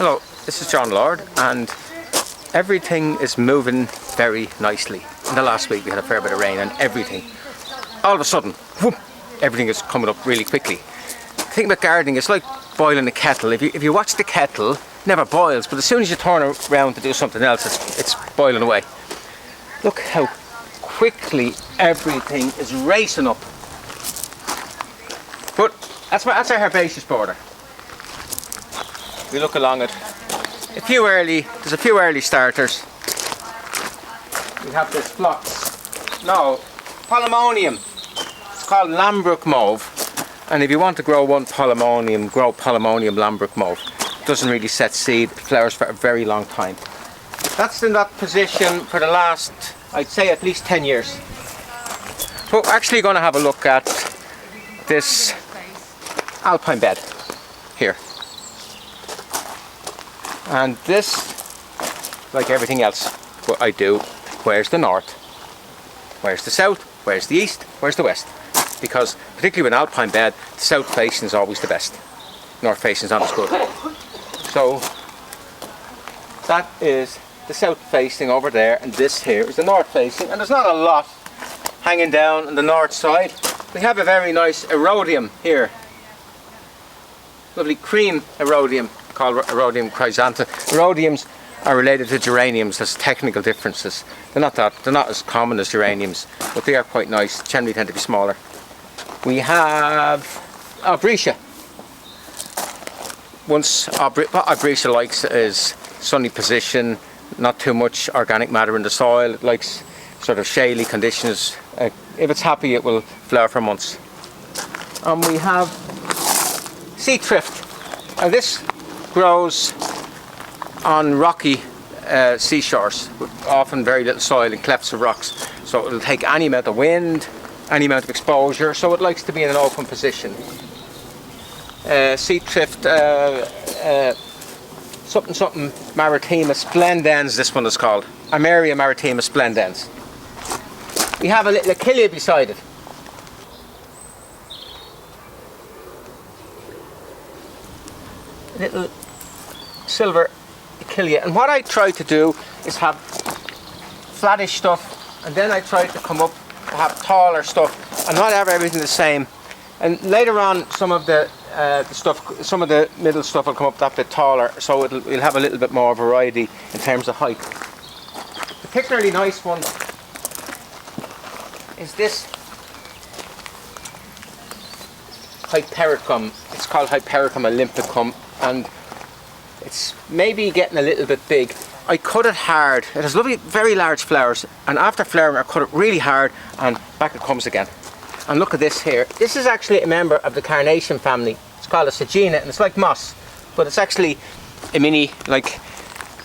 Hello, this is John Lord, and everything is moving very nicely. In the last week we had a fair bit of rain and everything, all of a sudden, whoop, everything is coming up really quickly. The thing about gardening, it's like boiling a kettle. If you watch the kettle, it never boils, but as soon as you turn around to do something else, it's boiling away. Look how quickly everything is racing up. But that's our herbaceous border. We look along it. There's a few early starters. We have this Phlox. No, Polemonium. It's called Lambrook Mauve. And if you want to grow one Polemonium, grow Polemonium Lambrook Mauve. It doesn't really set seed, it flowers for a very long time. That's in that position for the last, I'd say, at least 10 years. So we're actually going to have a look at this Alpine Bed here. And this, like everything else, what I do, where's the north, where's the south, where's the east, where's the west? Because particularly with an Alpine Bed, the south facing is always the best. North facing is not as good. So that is the south facing over there, and this here is the north facing, and there's not a lot hanging down on the north side. We have a very nice Erodium here. Lovely cream Erodium called Erodium chrysanthum. Erodiums are related to geraniums. There's technical differences. They're not as common as geraniums, but they are quite nice. Generally tend to be smaller. We have Aubrieta. What Aubrieta likes is sunny position, not too much organic matter in the soil. It likes sort of shaly conditions. If it's happy, it will flower for months. And we have Thrift. Now this grows on rocky seashores with often very little soil and clefts of rocks. So it'll take any amount of wind, any amount of exposure, so it likes to be in an open position. Thrift, something maritima Splendens, this one is called. Armeria maritima Splendens. We have a little Achillea beside it. A little silver Achillea, and what I try to do is have flattish stuff, and then I try to come up to have taller stuff, and not have everything the same. And later on, some of the middle stuff will come up that bit taller, so we'll have a little bit more variety in terms of height. Particularly nice one is this Hypericum. It's called Hypericum olympicum, and it's maybe getting a little bit big. I cut it hard. It has lovely, very large flowers, and after flowering I cut it really hard, and back it comes again. And look at this here. This is actually a member of the Carnation family. It's called a Sagina, and it's like moss, but it's actually a mini, like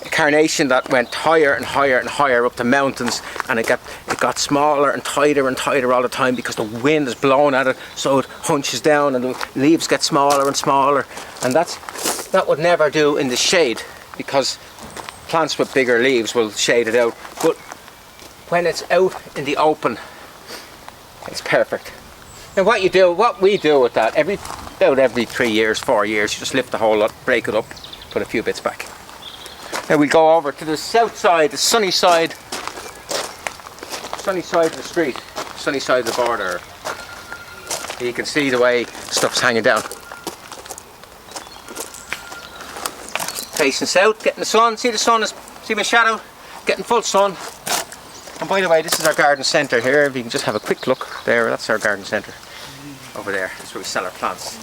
a carnation that went higher and higher and higher up the mountains, and it got smaller and tighter all the time because the wind is blowing at it, so it hunches down and the leaves get smaller and smaller, and that would never do in the shade, because plants with bigger leaves will shade it out, but when it's out in the open, it's perfect. Now what we do with that, about every 3 years, 4 years, you just lift the whole lot, break it up, put a few bits back. Now we go over to the south side, the sunny side of the street, sunny side of the border. You can see the way stuff's hanging down. Facing south, getting the sun. See my shadow? Getting full sun. And by the way, this is our garden centre here. If you can just have a quick look there, that's our garden centre. Over there, that's where we sell our plants.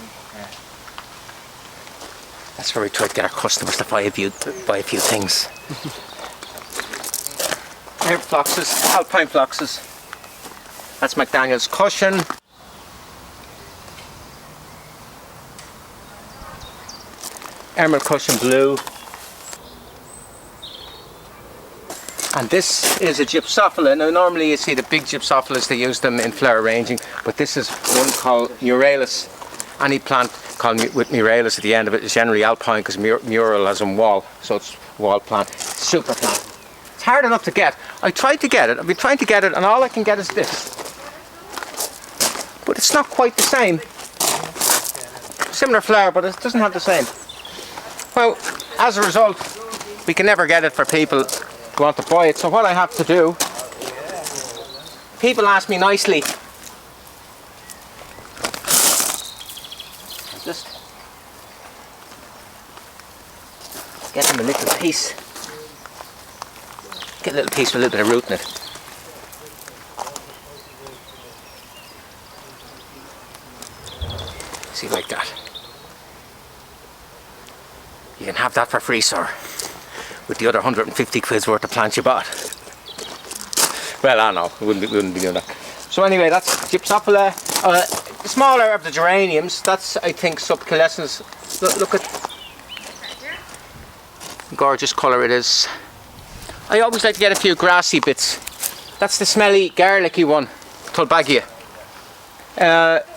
That's where we try to get our customers to buy a few things. Here, Phloxes, Alpine Phloxes. That's McDaniel's cushion. Emerald cushion blue. And this is a Gypsophila. Now normally you see the big Gypsophilas, they use them in flower arranging, but this is one called muralis. Any plant called with muralis at the end of it is generally alpine, because mural has a wall, so it's a wall plant. Super plant. It's hard enough to get. I've been trying to get it, and all I can get is this. But it's not quite the same. Similar flower, but it doesn't have the same. Well, as a result, we can never get it for people who want to buy it. So what I have to do, people ask me nicely, just get them a little piece. Get a little piece with a little bit of root in it. See, like that. You can have that for free, sir, with the other 150 quid's worth of plants you bought. Well, I know, we wouldn't be doing that. So anyway, that's Gypsophila. The smaller of the geraniums, that's, I think, subcaulescens. Look at gorgeous colour it is. I always like to get a few grassy bits. That's the smelly, garlicky one, Tulbaghia.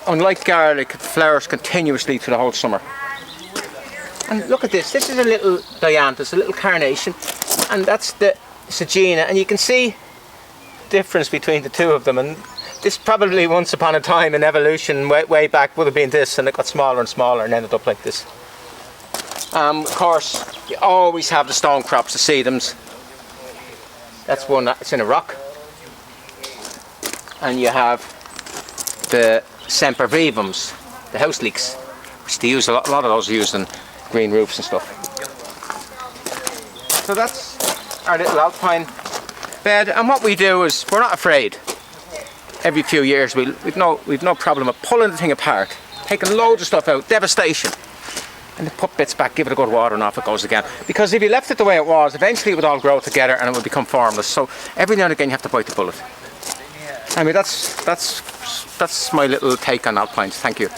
Unlike garlic, it flowers continuously through the whole summer. And look at this. This is a little dianthus, a little carnation, and that's the Sagina. And you can see the difference between the two of them. And this probably once upon a time in evolution, way back, would have been this, and it got smaller and smaller and ended up like this. Of course, you always have the stone crops, the sedums. That's one that's in a rock. And you have the sempervivums, the Houseleeks, which they use a lot of those are used in green roofs and stuff. So that's our little alpine bed, and what we do is we're not afraid. Every few years we've no problem of pulling the thing apart, taking loads of stuff out, devastation, and then put bits back, give it a good water, and off it goes again. Because if you left it the way it was, eventually it would all grow together and it would become formless. So every now and again you have to bite the bullet. I mean, that's my little take on alpines. Thank you.